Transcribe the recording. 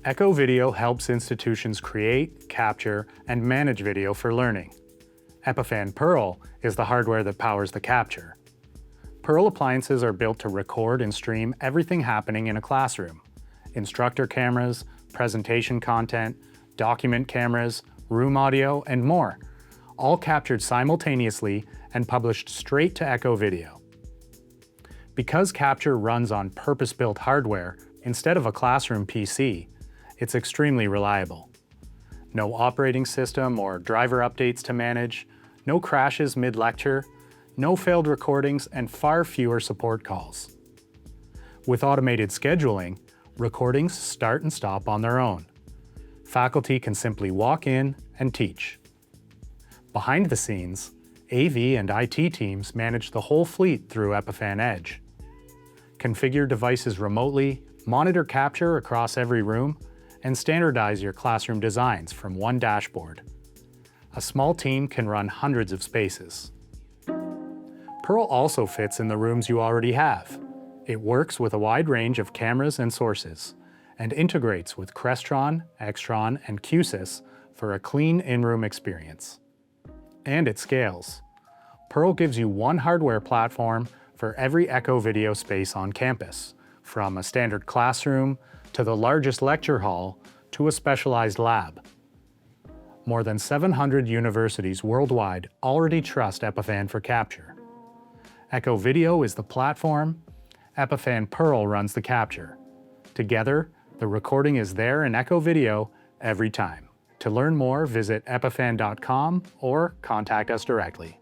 EchoVideo helps institutions create, capture, and manage video for learning. Epiphan Pearl is the hardware that powers the capture. Pearl appliances are built to record and stream everything happening in a classroom. Instructor cameras, presentation content, document cameras, room audio, and more, all captured simultaneously and published straight to EchoVideo. Because capture runs on purpose-built hardware instead of a classroom PC, it's extremely reliable. No operating system or driver updates to manage, no crashes mid-lecture, no failed recordings, and far fewer support calls. With automated scheduling, recordings start and stop on their own. Faculty can simply walk in and teach. Behind the scenes, AV and IT teams manage the whole fleet through Epiphan Edge. Configure devices remotely, monitor capture across every room, and standardize your classroom designs from one dashboard. A small team can run hundreds of spaces. Pearl also fits in the rooms you already have. It works with a wide range of cameras and sources, and integrates with Crestron, Extron, and Q-SYS for a clean in-room experience. And it scales. Pearl gives you one hardware platform for every EchoVideo space on campus, from a standard classroom to the largest lecture hall to a specialized lab. More than 700 universities worldwide already trust Epiphan for capture. EchoVideo is the platform, Epiphan Pearl runs the capture. Together, the recording is there in EchoVideo every time. To learn more, visit epiphan.com or contact us directly.